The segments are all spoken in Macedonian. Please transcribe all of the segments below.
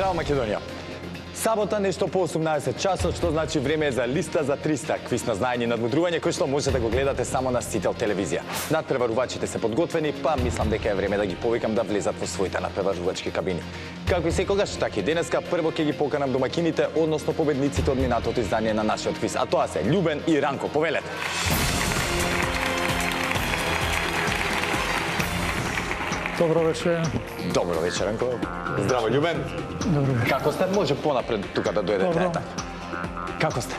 Здраво, Македонија! Сабота нешто по 18 часот, што значи време е за листа за 300, квиз на знаење и надмудрување, кој што може да го гледате само на Сител телевизија. Надпреварувачите се подготвени, па мислам дека е време да ги повикам да влезат во своите надпреварувачки кабини. Како и секогаш, така и денеска, прво ќе ги поканам домакините, односно победниците од минатото издание на нашиот квиз, а тоа се Љубен и Ранко. Повелете! Добро вечер. Добро вечер, Ранко. Здраво, Љубен. Добро вечер. Како сте? Може понапред тука да дојдете. Добро. Како сте?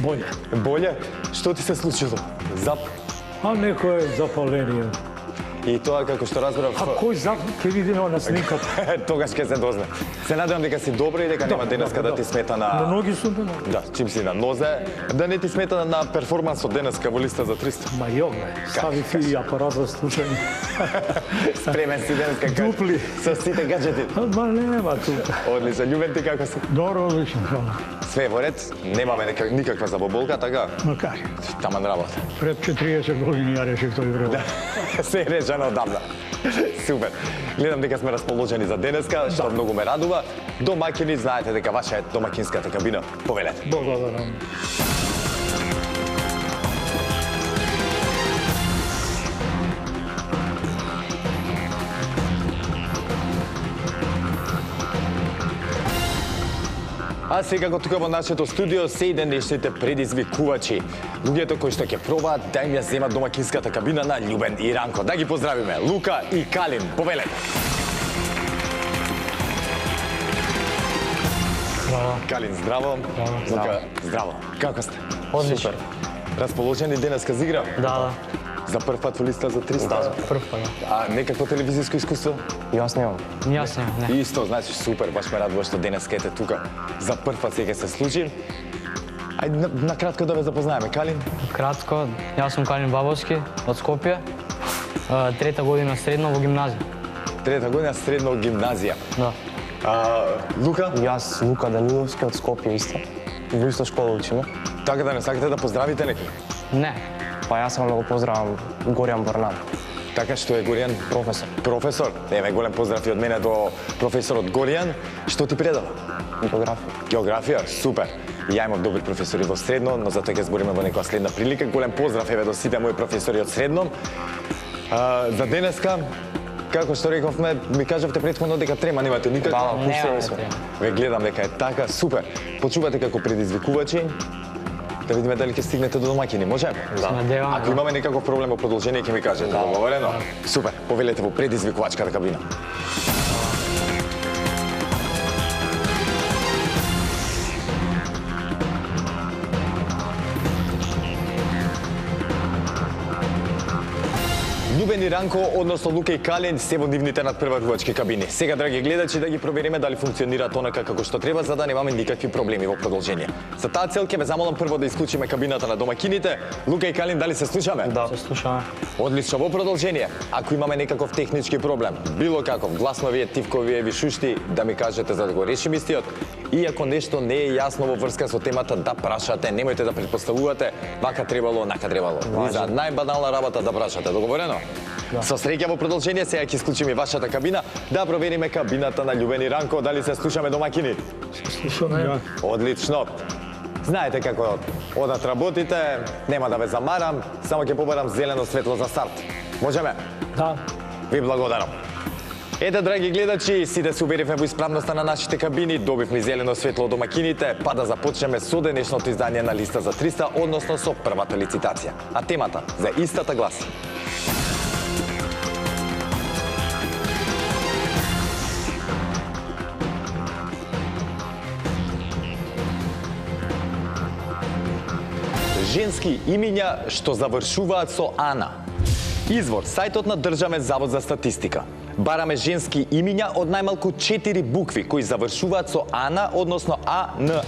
Болje. Боле? Што ти се случило? А некој запаление. И тоа како што разбрав... А кој ќе видиме на снимката? Тогаш ќе се дозна. Се надевам дека си добро и дека нема денеска да ти смета на... На ноги сум на ноги. Да, чим си на нозе, да не ти смета на перформансот денеска во листа за 300. Ма јогле, стави ти апарат за слушање. Спремен си денеска Дупли. со сите гаджети. Ма нема тука. Одлично, Љубен, ти како си? Добро, одлично, хвала. Све во ред, немаме никаква забоболка, така? Ма како? Таман работа. Пред 40 години ја решив тој време. Се е решено одамна. Супер. Гледам дека сме расположени за денеска, што многу ме радува. Домакини, знаете дека ваша е домакинската кабина. Повелете. Благодарам. А сега тука во нашето студио се и денешните предизвикувачи. Луѓето кои што ќе пробаат да им ја земат домакинската кабина на Љубен и Ранко. Да ги поздравиме. Лука и Калин. Повелете. Здраво. Калин, здраво. Лука, здраво. Како сте? Одлично. Супер. Расположени денеска за игра? Да. За прв пат во листа за 300? Да, за прв пат. А некакво телевизиско искуство? Јас немам. Јас немам, не. Исто, значи супер, баш ме радува што денеска ете тука. За прв пат сега се случи. Ајде на кратко да ве запознаеме, Калин. Кратко, јас сум Калин Бабовски од Скопје. Трета година средно во гимназија. Трета година средно гимназија. Да. Лука? Јас Лука Даниловски од Скопје исто. Во иста школа учиме. Така да не сакате да поздравите некој? Не. Па јас сакам да го поздравам Горјан Барнан, Така што е Горјан? професор. Професор. Еве голем поздрав и од мене до професорот Горјан. Што ти предава? Географија. Географија, супер. Ја имав добри професори во средно, но затоа ќе збориме во некоја следна прилика. Голем поздрав еве до сите мои професори од средно. За денеска, како што рековме, ми кажавте претходно дека трема немате никаква. Да, пуштени сме. Ве гледам дека е така, супер. Почувате како предизвикувачи. Да видиме дали ќе стигнете до домакини, може? Се надевам. Ако имаме некаков проблем во продолжение, ќе ми кажете. Договорено? Супер. Повелете во предизвикувачката кабина. Љубен и Ранко, односно Лука и Калин, се во нивните надпреварувачки кабини. Сега, драги гледачи, да ги провериме дали функционираат онака како што треба, за да немаме никакви проблеми во продолжение. За таа цел ќе ве замолам прво да исклучиме кабината на домакините. Лука и Калин, дали се слушаме? Да. Се слушаме. Одлично, во продолжение. Ако имаме некаков технички проблем, било каков, гласновие, тивковие, вишушти, да ми кажете за да го решим истиот. И ако нешто не е јасно во врска со темата, да прашате, немојте да претпоставувате, вака требало, нака требало. И за најбанална работа да прашате, договорено? Да. Со среќа во продолжение, сега ќе исклучиме вашата кабина, да провериме кабината на Љубен и Ранко, дали се слушаме домакини. Слушаме. Одлично. Знаете како одат работите, нема да ве замарам, само ќе побарам зелено светло за старт. Можеме? Да. Ви благодарам. Ете, драги гледачи, сите се уверивме во исправноста на нашите кабини, добивме зелено светло од домакините, па да започнеме со денешното издание на листа за 300, односно со првата лицитација. А темата за истата гласи: женски имиња што завршуваат со Ана. Извор, сајтот на Државен завод за статистика. Бараме женски имиња од најмалку 4 букви кои завршуваат со Ана, односно АНА,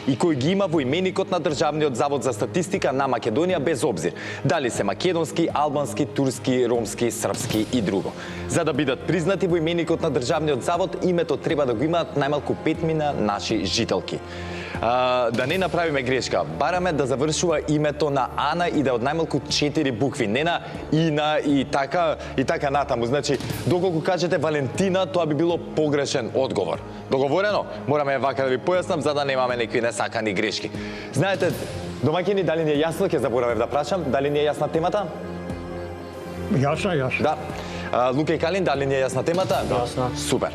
и кои ги има во именикот на Државниот завод за статистика на Македонија без обзир дали се македонски, албански, турски, ромски, српски и друго. За да бидат признати во именикот на Државниот завод, името треба да го имаат најмалку 5 наши жителки. Да не направиме грешка. Бараме да завршува името на Ана и да од најмалку 4 букви. Не на Ина и така натаму. Значи, доколку кажете Валентина, тоа би било погрешен одговор. Договорено? Мораме вака да ви појаснам за да немаме некои несакани грешки. Знаете, домаќини, дали ни е јасно, ќе заборавев да прашам, дали ни е јасна темата? Јасно. Да. Лука и Калин, дали ни е јасна темата? Јасна. Супер.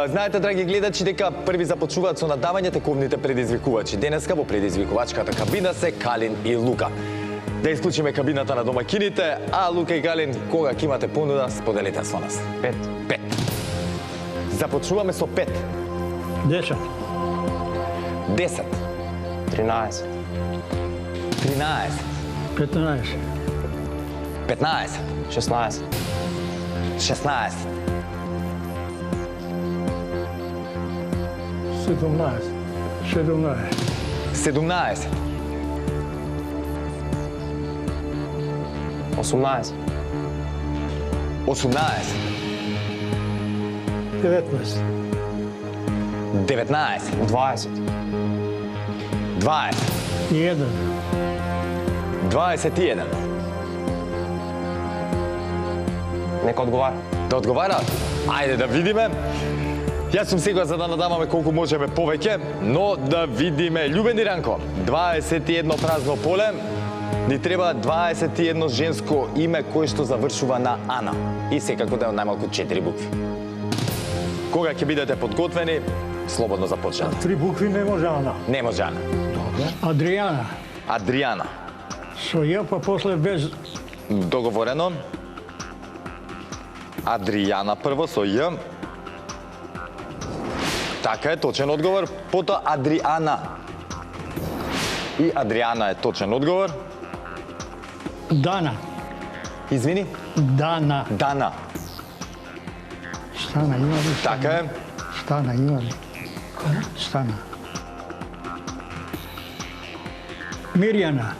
Знаете, драги гледачи, дека први започнуваат со надавање тековните предизвикувачи. Денеска во предизвикувачката кабина се Калин и Лука. Да исклучиме кабината на домакините, а Лука и Калин, кога ќе имате понуда, споделете со нас. 5. 5. Започнуваме со 5. 10. 10. 13. 13. 15. 15. 16. 16. 17. 17. 17. 18. 18. 19. 19. 20. 20. 1. 21. Нека одговара. Да одговара? Ајде да видиме. Јас сум сега за да надамаме колку можеме повеќе, но да видиме. Љубен Иранко, 21 празно поле, ни треба 21 женско име кое што завршува на Ана. И секако да е од најмалку 4 букви. Кога ќе бидете подготвени, слободно започнете. 3 букви не може Ана. Не може Ана. Адријана. Адријана. Со Ј, па после без... Договорено. Адријана прво со Ј. Така е, точен одговор. Потоа Адриана. И Адриана е точен одговор. Дана. Извини? Дана. Дана. Стана, има ли? Така е. Стана, има ли? Стана. Мирјана.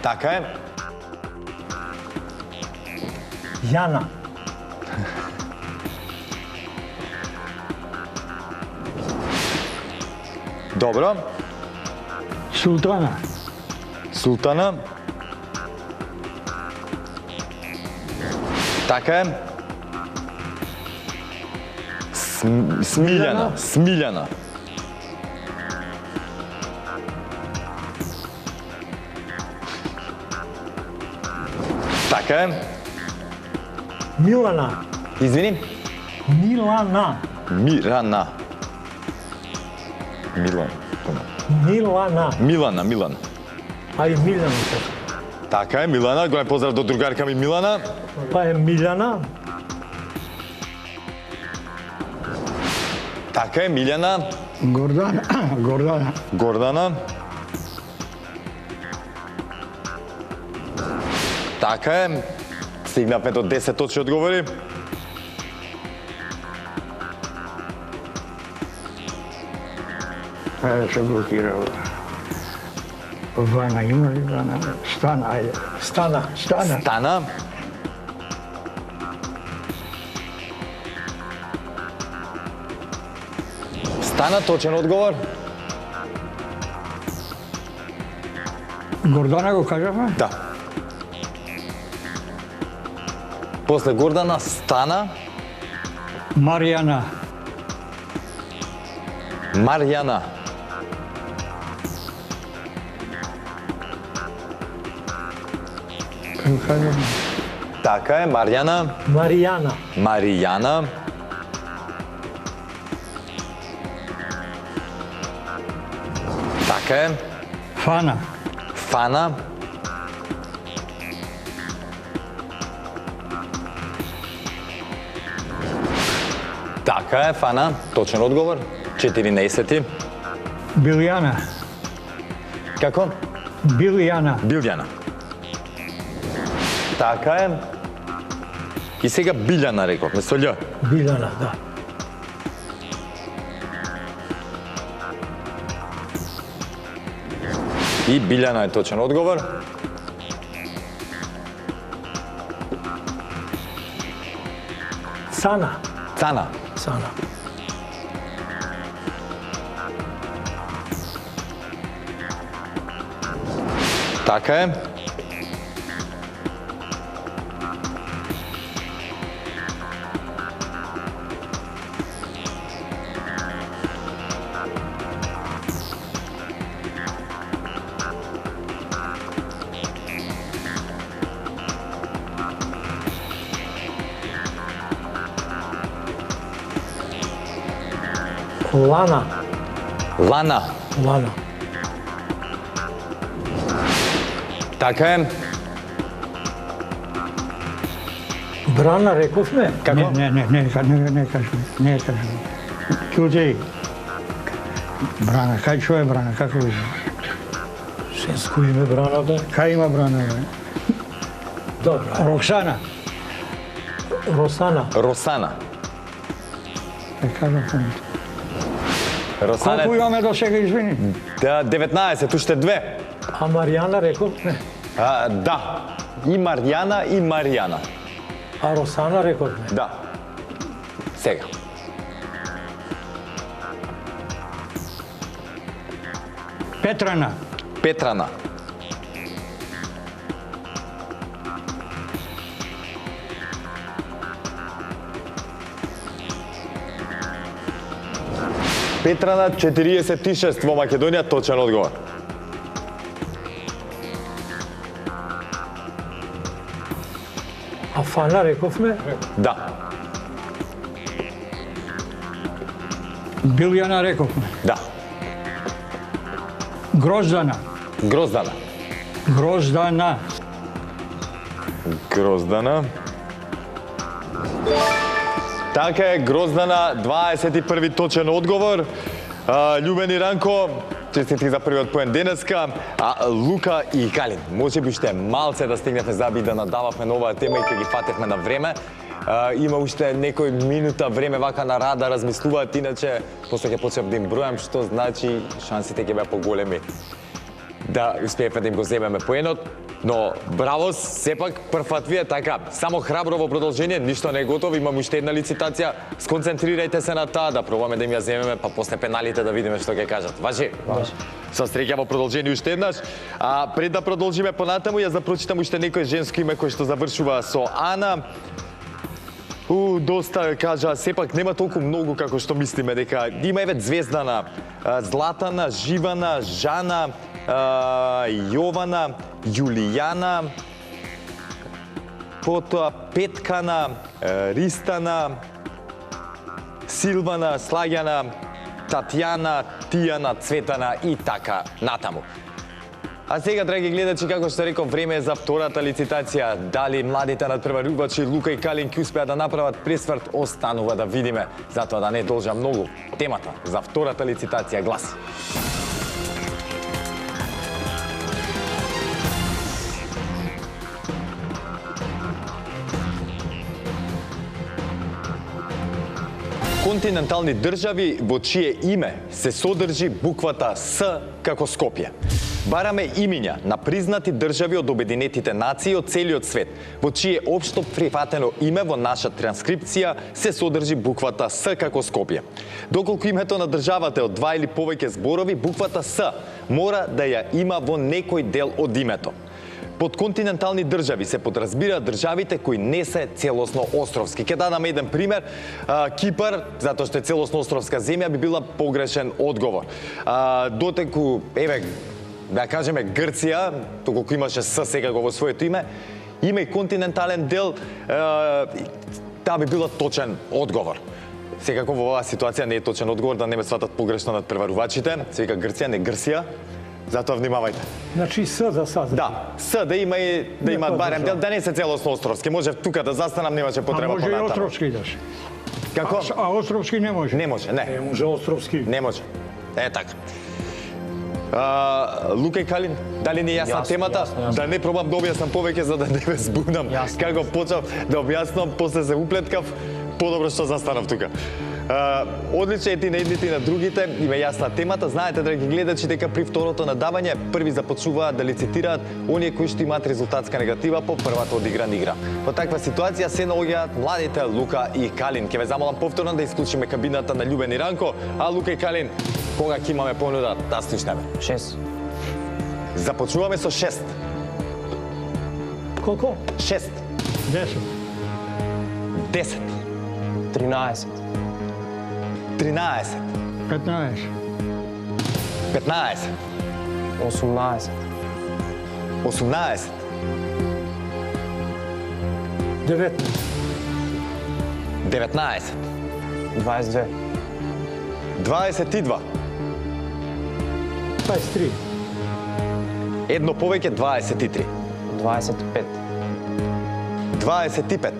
Така е. Јана. Добро. Султана. Султана. Така е. Смилјана. Смилјана. Така е. Милана. Извини. Милана. Мирана. Милан. Милана. Милана, Милан. Ај Милана. Така е, Милана. Голем поздрав до другарка ми Милана. Па е Милјана. Така е, Милјана. Гордана. Гордана. Гордана. Така е. Стигнавме до 10 точни одговори. Ајде се блокирава. Вана, има ли Вана? Стана, ајде. Стана. Стана. Стана, точен одговор. Гордана го кажавме? Да. После Гордана, Стана. Маријана. Марјана. Како кажавме? Така е, Марјана. Маријана. Маријана. Така е. Фана. Фана. Така е, Фана. Точен одговор. 14. Билјана. Како? Билјана. Билјана. Така е. И сега Билјана рековме со Љ. Билјана, да. И Билјана е точен одговор. Цана. Цана. Цана. Така е. Лана. Лана. Лана. Така е. Брана рековме? Како? Не кажем. Не кажем. Чуди. Брана, кај што е Брана? Како е? Женско име Брана, бе. Кај има Брана? Бе? Добро. Роксана. Росана. Росана. Е, кажам помните. Росана. Колку имаме до сега, извини? Да, 19, уште две. А Маријана рековме? Да. И Марјана и Маријана. А Росана рековме? Да. Сега. Петрана. Петрана. Петрана 46 во Македонија, точен одговор. А Фана рековме? Да. Билјана рековме. Да. Гроздана. Гроздана. Гроздана. Гроздана. Така е, Гроздана, 21 точен одговор. Љубени Ранко, честитки за првиот поен денеска. Лука и Калин, може би уште малце да стигнеме за би да надававме на оваа тема и ќе ги фатевме на време. Има уште некој минута време вака на рад да размислуваат, иначе после ќе почнем да им бројам, што значи шансите ќе беа поголеми да успееме да им го земеме поенот. Но браво, сепак прват вие така, само храбро во продолжение, ништо не е готово, имам уште една лицитација, сконцентрирајте се на таа, да пробаме да им ја земеме, па после пеналите да видиме што ќе кажат. Важи? Важи. Со среќа во продолжение уште еднаш. Пред да продолжиме понатаму, ја запрочитам уште некој женско име кој што завршува со Ана. Доста кажа, сепак нема толку многу како што мислиме дека има еве Звездана, Златана, Живана, Жана, Јована, Јулијана, потоа Петкана, Ристана, Силвана, Слагјана, Татјана, Тијана, Цветана и така натаму. А сега, драги гледачи, како што реков, време е за втората лицитација. Дали младите надпреварувачи Лука и Калин ќе успеат да направат пресврт, останува да видиме. Затоа да не должа многу. Темата за втората лицитација гласи: континентални држави во чие име се содржи буквата С како Скопје. Бараме имиња на признати држави од Обединетите нации од целиот свет, во чие општо прифатено име во наша транскрипција се содржи буквата С како Скопје. Доколку името на државата е од два или повеќе зборови, буквата С мора да ја има во некој дел од името. Под континентални држави се подразбираат државите кои не се целосно островски. Ќе дадам еден пример. Кипар, затоа што е целосно островска земја, би била погрешен одговор. Дотеку, еве, да кажеме Грција, доколку имаше С секако во своето име, има и континентален дел, таа би била точен одговор. Секако во оваа ситуација не е точен одговор, да не ме сватат погрешно надпреварувачите. Се вика Грција, не Грсија. Затоа внимавајте. Значи С за сад. Да, С да има и да имаат барем дел, да не се целосно островски. Може тука да застанам, немаше потреба може понатаму. и островски да се. Како? А островски не може. Не може, не. Не може островски. Не може. Е така. Лука и Калин, дали не е јасна темата? Јасно. Да не пробам да објаснам повеќе за да не ве збунам. Јасно. Како почнав да објаснам, после се уплеткав, подобро што застанав тука. Одлично ети на едните и на другите, има јасна темата. Знаете, драги гледачи, дека при второто надавање први започнуваат да лицитираат оние кои што имаат резултатска негатива по првата одиграна игра. Во таква ситуација се наоѓаат младите Лука и Калин. Ќе ве замолам повторно да исклучиме кабината на Љубен и Ранко, а Лука и Калин, кога ќе имаме понуда, да стичнеме. 6, Започнуваме со 6. Колко? 6, 10, 10, 13, 13, 15, 15, 18, 18, 19, 19, 22, 22, 23, едно повеќе 23, 25, 25,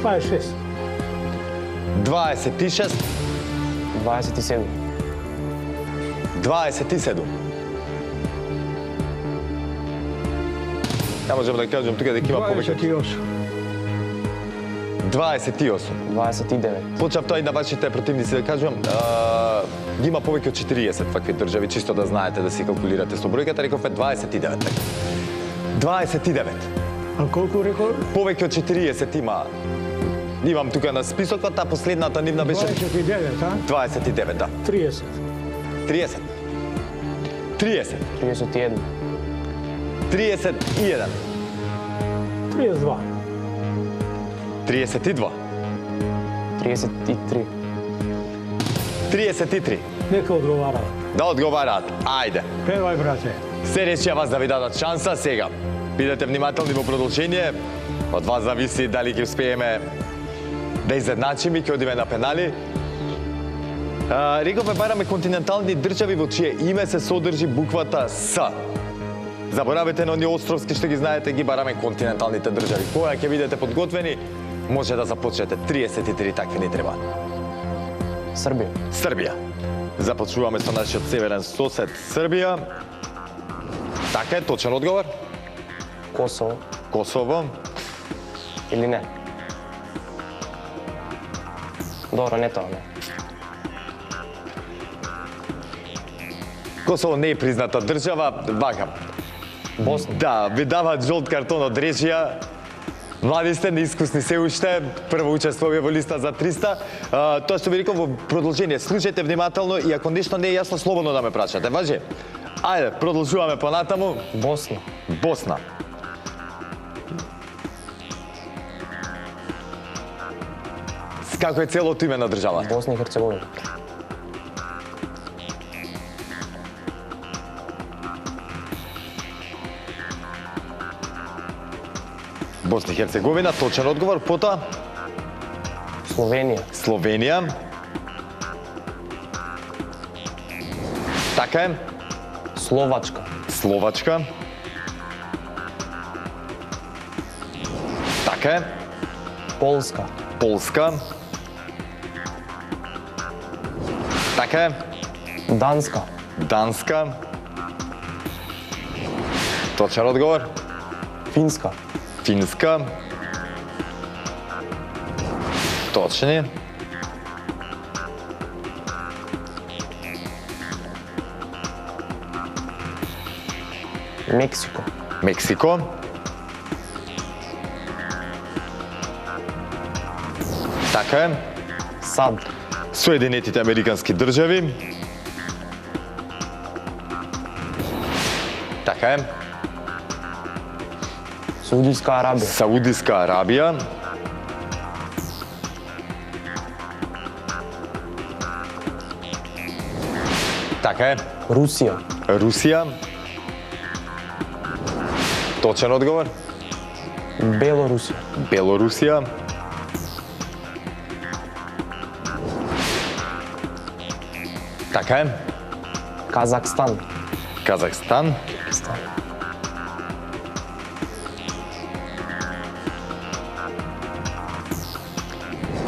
26, 26, 27, 27. Ја можам да кажам тука дека има повеќе. 28, 28. 29, Почав тоа и на вашите противници да кажувам, ги има повеќе од 40 вакви држави, чисто да знаете, да си калкулирате со бројката, рековме 29. 29. а колку рекол? Повеќе од 40 има. Имам тука на списокот, а последната нивна беше 29, а? 29, да. 30, 30. 30. 31, 31. 32, 32. 33, 33. нека одговара. Да одговараат. Ајде. Певај, брате. Се речи вас да ви дадат шанса сега. Бидете внимателни во продолжение. Од вас зависи дали ќе успееме да изедначиме и ќе одиме на пенали. Рековме бараме континентални држави во чие име се содржи буквата С. Заборавете на оние островски што ги знаете, ги бараме континенталните држави. Кога ќе бидете подготвени, може да започнете. 33 такви ни треба. Србија, Србија. Започнуваме со нашиот северен сосед Србија. Така е, точен одговор. Косово Косово. или не? Добро, не тоа, не. Косово не е призната држава, вака. Босна, Да, ви даваат жолт картон од режија. Млади сте, неискусни се уште, прво учествуваме во листа за 300. Тоа што ви реков во продолжение, слушајте внимателно и ако нешто не е јасно, слободно да ме прашате, важи? Ајде, продолжуваме понатаму. Босна, Босна. Како е целото име на државата? Босна и Херцеговина, Босна и Херцеговина, точен одговор, потоа Словенија, Словенија. Така е, Словачка, Словачка. Така е, Полска, Полска. Така е, Данска, Данска. Точен одговор, Финска, Финска. Точни. Мексико, Мексико. Така е, САД, Соединетите Американски држави. Така е, Саудиска Арабија, Саудиска Арабија. Така е, Русија, Русија. Точен одговор, Белорусија, Белорусија. Така е, Казахстан, Казахстан.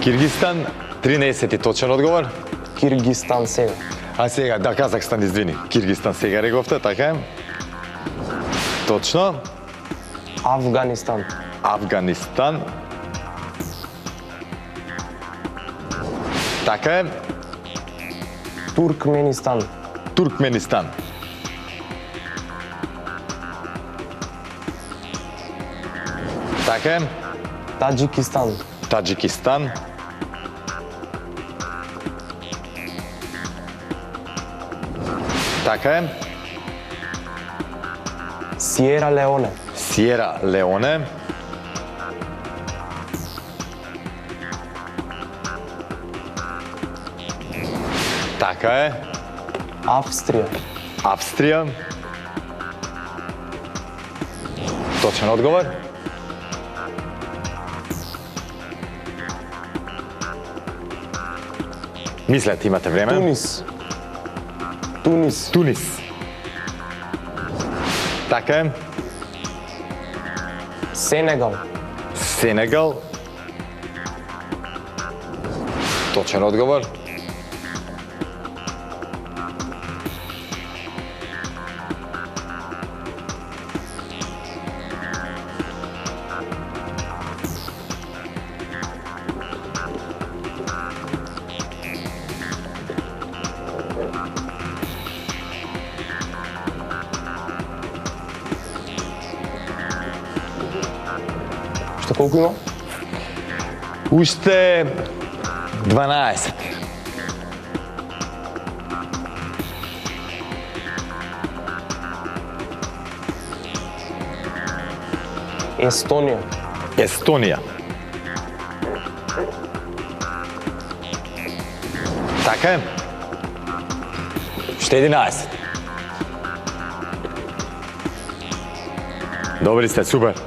Киргизстан, Киргизстан, 13 точен одговор. Киргизстан сега, А сега, да, Казахстан, извини. Киргизстан сега рековте, така е. Точно. Афганистан, Афганистан. Така е. Туркменистан. Туркменистан. Така е. Таджикистан. Таджикистан. Така е. Сиера Леоне. Сиера Леоне. Така е. Австрија. Австрија. Точен одговор. Мислете, имате време. Тунис. Тунис. Тунис. Така е. Сенегал. Сенегал. Точен одговор. Што колку има? Уште 12. Естонија. Естонија. Така е. Уште 11. Добри сте, супер.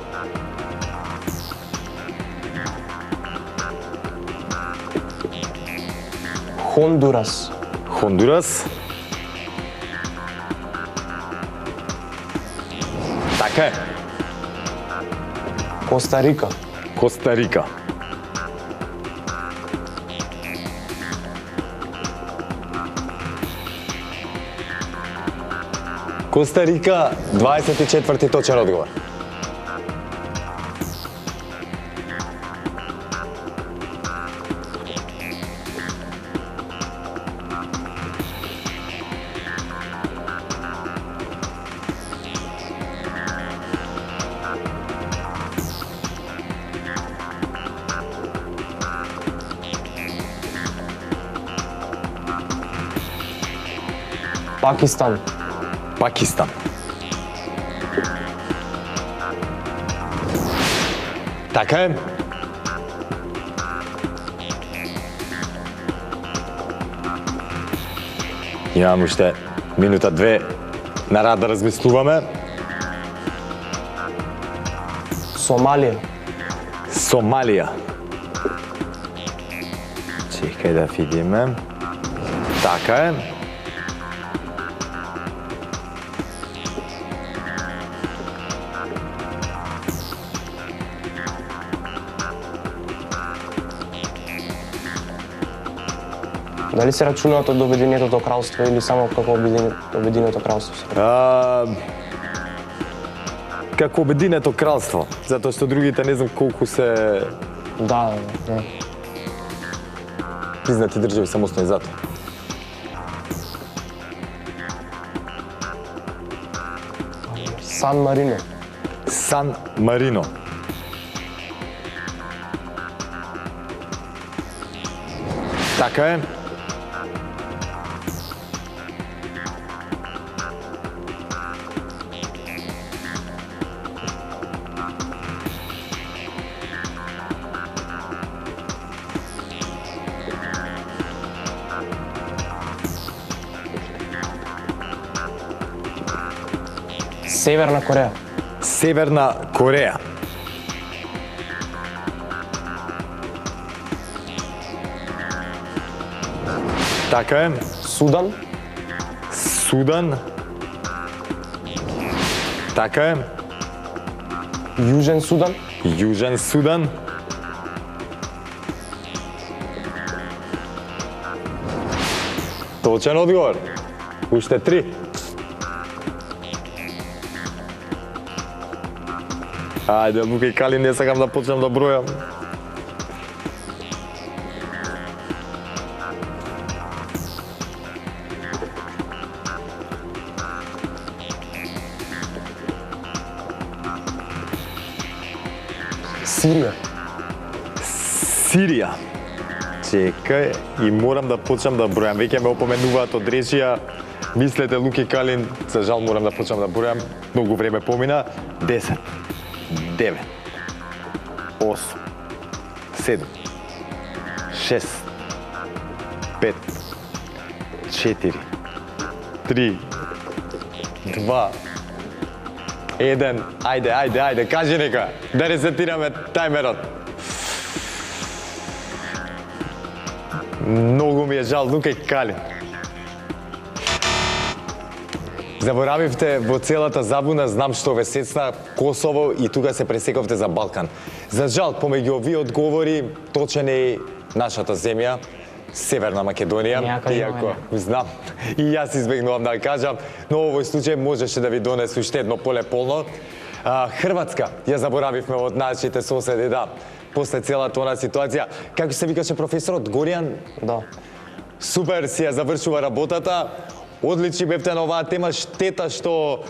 Хондурас. Хондурас. Така е. Коста Рика. Коста Рика. Коста Рика, 24-ти точен одговор. Пакистан. Пакистан. Така е. Имам уште минута-две на рад да размислуваме. Сомалија. Сомалија. Чекај да видиме. Така е. Дали се рачунаат од Обединетото кралство или само како Обединето кралство? Како Обединето кралство, затоа што другите не знам колку се Да. признати држави самостојни затоа. Сан Марино. Сан Марино. Така е. Северна Кореја. Северна Кореја. Така е. Судан. Судан. Така е. Јужен Судан. Јужен Судан. Точен одговор. Уште 3. Ајде, Лука и Калин, не сакам да почнам да бројам. Сирија. Сирија. Чекај, и морам да почнам да бројам. Веќе ме опоменуваат од речија. Мислете, Луки Калин, за жал морам да почнам да бројам. Многу време помина. 10, 9, 8, 7, 6, 5, 4, 3, 2, 1. Ајде, кажи нека. Да ресетираме тајмерот. Многу ми е жал, Лука и Калин. Заборавивте во целата забуна, знам што ве сецна Косово и тука се пресековте за Балкан. За жал, помеѓу овие одговори, точен е нашата земја, Северна Македонија. Иако, знам, и јас избегнувам да кажам, но овој случај можеше да ви донесе уште едно поле полно. Хрватска ја заборавивме од нашите соседи, да. После целата она ситуација, како се викаше професорот Горијан? Да. Супер си ја завршува работата. Одлични бевте на оваа тема, штета што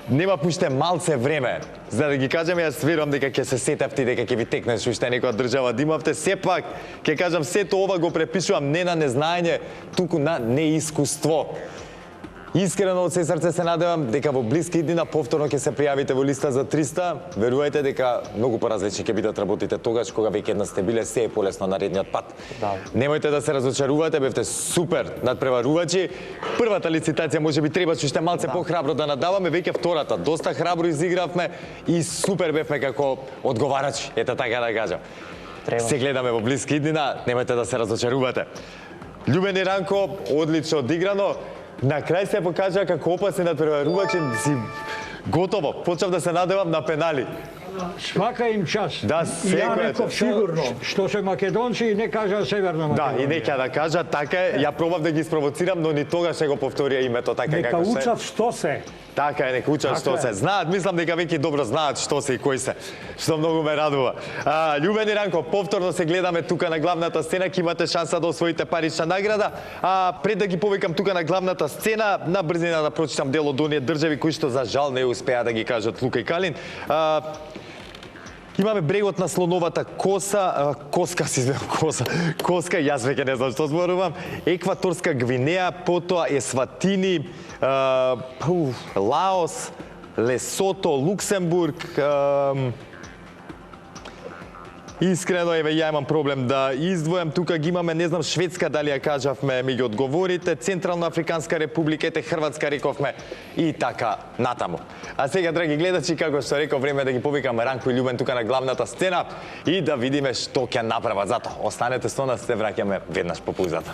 нема уште малце време. За да ги кажам, јас верувам дека ќе се сетевте и дека ќе ви текнеш уште некоја држава да имавте. Сепак, ќе кажам, сето ова го препишувам не на незнаење, туку на неискуство. Искрено од се срце се надевам дека во блиски дни повторно ќе се пријавите во листа за 300. Верувајте дека многу поразлични ќе бидат работите тогаш кога веќе еднаш сте биле, се е полесно наредниот пат. Да. Немојте да се разочарувате, бевте супер надпреварувачи. Првата лицитација можеби требаше уште малце похрабро да надаваме, веќе втората доста храбро изигравме и супер бевме како одговарачи, ете така да кажам. Се гледаме во блиски дни, немојте да се разочарувате. Љубен и Ранко, одлично одиграно. На крај се покажа како опасен надпреварувач, си готово. Почнав да се надевам на пенали. Свака им час. Да, И ја секој реков сигурно, што се македонци и не кажа Северна Да, Македонија. и нека да кажа, така е, ја пробав да ги спровоцирам, но ни тогаш не го повторија името така Нека како се. учат што се. Така е, нека учат што се. Знаат, мислам дека веќе добро знаат што се и кои се. Што многу ме радува. Љубен и Ранко, повторно се гледаме тука на главната сцена, ќе имате шанса да освоите парична награда. Пред да ги повикам тука на главната сцена, на брзина да прочитам дел од оние држави кои што за жал не успеа да ги кажат Лука и Калин. Имаме брегот на слоновата коса, коска, јас веќе не знам што зборувам, Екваторска Гвинеја, потоа Есватини, Лаос, Лесото, Луксембург. Искрено, еве, ја имам проблем да издвојам. Тука ги имаме, не знам, Шведска, дали ја кажавме, ми ги одговорите, Централна Африканска република, ете Хрватска рековме и така натаму. А сега, драги гледачи, како што реков, време да ги повикам Ранко и Љубен тука на главната сцена и да видиме што ќе направат. Зато, останете со нас, се враќаме веднаш по паузата.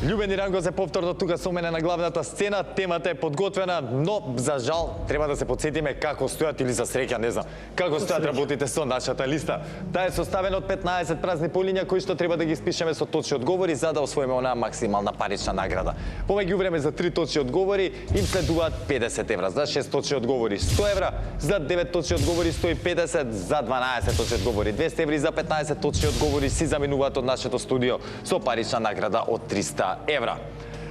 Љубен и Ранко се повторно тука со мене на главната сцена. Темата е подготвена, но за жал треба да се подсетиме како стојат, или за среќа, не знам, како стојат работите со нашата листа. Таа е составена од 15 празни полиња кои што треба да ги спишеме со точни одговори за да освоиме онаа максимална парична награда. Помеѓу време за 3 точни одговори им следуваат 50 евра, за 6 точни одговори 100 евра, за 9 точни одговори 150, за 12 точни одговори 200 еври, за 15 точни одговори си заминуваат од нашето студио со парична награда од 300 евра.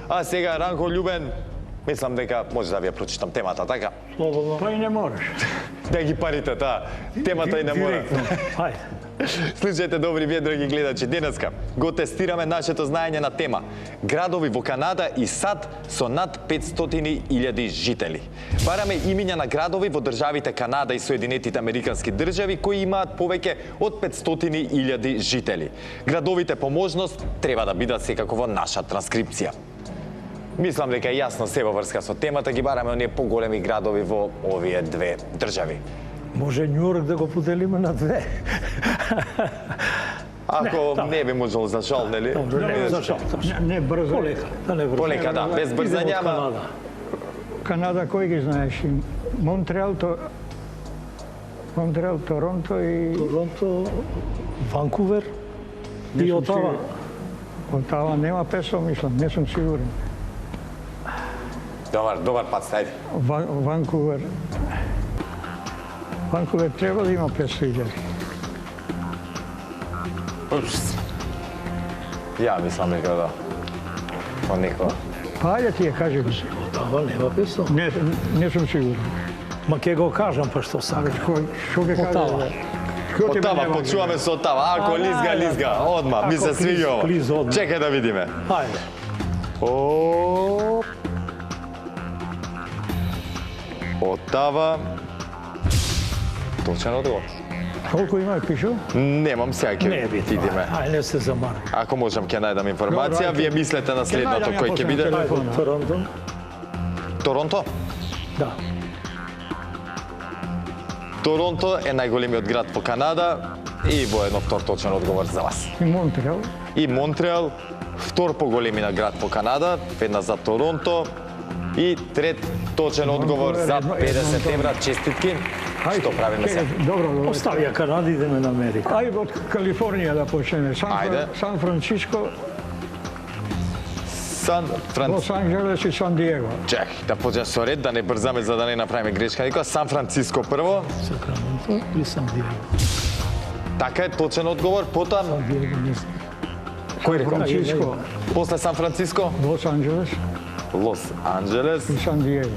А сега, Ранко, Љубен, мислам дека може да ви ја прочитам темата, така? Слободно. Па и не можеш. Да ги парите, темата и не мора. Ајде. Слушајте, добри вие, драги гледачи, денеска го тестираме нашето знаење на тема градови во Канада и САД со над 500.000 жители. Бараме имиња на градови во државите Канада и Соединетите Американски држави кои имаат повеќе од 500.000 жители. Градовите по можност треба да бидат секако во наша транскрипција. Мислам дека е јасно се во врска со темата, ги бараме оние поголеми градови во овие две држави. Може Њујорк да го поделиме на две. Ако не би можел за жал, нели? Не, за жал. Не брзо. Полека, да не брзо. Полека, да, без брзање, ама Канада кој ги знаеш? Монтреал, Торонто и... Торонто, Ванкувер и Не сум Отава. Отава нема 500, мислам, не сум сигурен. Добар пат, стајди. Ванкувер. Ванкувер треба да има 500.000. Ја мислам дека да. Па некоја. Па ајде ти ја кажи ми се. Ова нема 500. Не сум сигурен. Ма ке го кажам, па што сакам. Што ќе Отава. кажеш? Што ти Оттава, мене почуваме со оттава. Ако лизга, одма, ми се Ако свиѓа ова. плиз, одма. Чекај да видиме. Ајде. Оп. Оттава. Точен одговор. Колку има пишу? Немам сега Не ќе битно. видиме. Ајде, не се замари. Ако можам ќе најдам информација, Добро, вие мислете на следното најдам ја кој ќе после биде? на Ајде, Торонто. Торонто? Да. Торонто е најголемиот град во Канада и воедно втор точен одговор за вас. И Монтреал. И Монтреал, втор по големина град во Канада, веднаш за Торонто и трет точен одговор за 50 евра. Честитки. Што правиме се? Добро, Остави ја Канада, идеме на Америка. Ајде од Калифорнија да почнеме. Ајде. Сан Франциско, Сан Франциско. Лос Анџелес и Сан Диего. Чек, да почнеме со ред, да не брзаме за да не направиме грешка никоја. Сан Франциско прво. Сакраменто или Сан Диего. Така е точен одговор. Потоа Диего не знам. кој рекол? Франциско, После Сан Франциско, Лос Анџелес Лос Анџелес. и Сан Диего.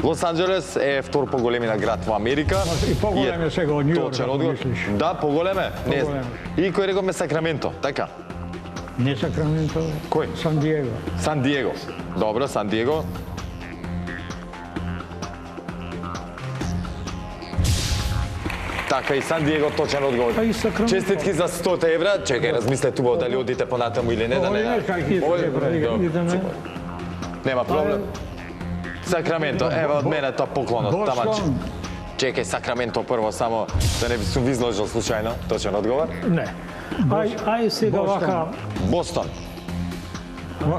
Лос Анџелес е втор по големина град во Америка. И поголем е сега од Нью Йорк, Точен ако одговор. мислиш. Да, поголем е. Не. Поголем. И кој рековме Сакраменто, така? Не Сакраменто, Кој? Сан Диего. Сан Диего. Добро, Сан Диего. Така и Сан Диего точен одговор. Па и Сакраменто. Честитки за 100 евра. Чекај, размислете убаво дали одите понатаму или не, да не. Овој не кај ти Овој- евра, Добро. Идеме. Нема проблем. Сакраменто, ева од мене тоа поклонот, Бостон. тамач. Чекај, Сакраменто прво, само да не би сум изложил случајно. Точен одговор. Не. Ај сега Бостон. вака, Бостон.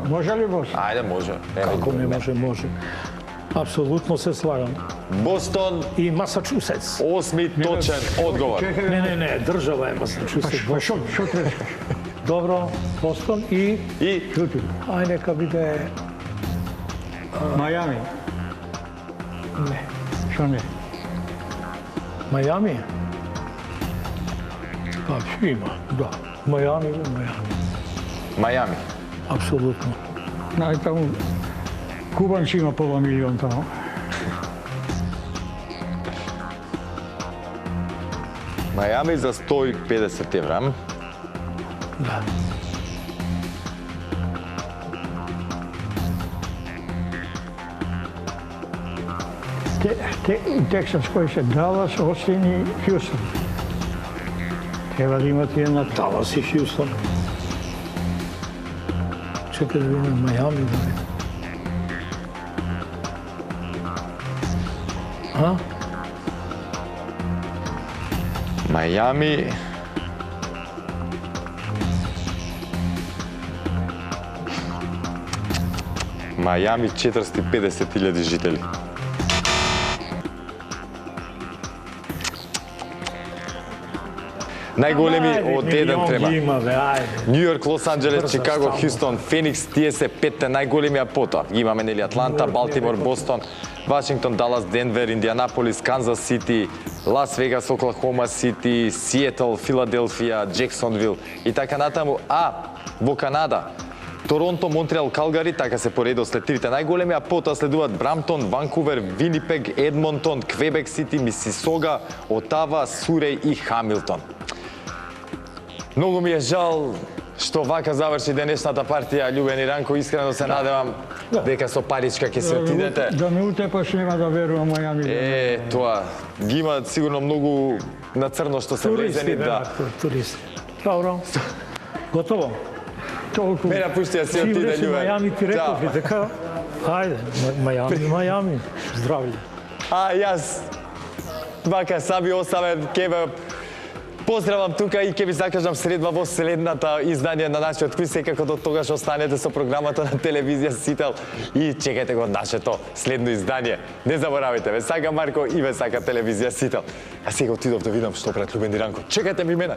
Може ли Бос? Ајде, може. како не може, може. Апсолутно се слагам. Бостон, И Масачусетс. 8 точен одговор. Чекај, Не, држава е Масачусетс. па што трескаш? Добро, Бостон и И Чути. ај нека биде Мајами. не. Што не? Мајами. Па има, да. Мајами. Мајами. Апсолутно. Нај таму кубанци има пола милион таму. Мајами за 150 евра. Да. Тексас кој се Далас, Остин и Хјустон. Треба да имате една Далас и Хјустон. Чекај да видим Мајами да видим. А? Мајами. Мајами 450.000 жители. Најголеми од еден треба. Има, бе, ајде. Нью Йорк, Лос Анџелес, Брзо Чикаго, ставно. Хјустон, Феникс, тие се петте најголеми, а потоа ги имаме нели Атланта, Балтимор, Бостон, Вашингтон, Далас, Денвер, Индианаполис, Канзас Сити, Лас Вегас, Оклахома Сити, Сиетл, Филаделфија, Джексонвил и така натаму. А во Канада Торонто, Монтреал, Калгари, така се поредо след трите најголеми, а потоа следуваат Брамптон, Ванкувер, Винипег, Едмонтон, Квебек Сити, Мисисога, Отава, Суреј и Хамилтон. Многу ми е жал што вака заврши денешната партија, љубени Ранко, искрено се надевам дека со паричка ќе се отидете. Да ме утепаш, нема да верувам Мајами. Тоа, ги има сигурно многу на црно што се влезени, да. Туристи. Добро. Готово. Толку. Мене пушти да си отиде, љубен. Мајами ти реков и Чао. така. Ајде, Мајами. Здравје. А јас вака саби оставен кебе поздравам тука и ќе ви закажам средба во следната издание на нашиот квиз, секако до тогаш останете со програмата на телевизија Сител и чекајте го нашето следно издание. Не заборавајте, ве сака Марко и ве сака телевизија Сител. А сега отидов да видам што пред љубени Ранко. Чекајте ми мене.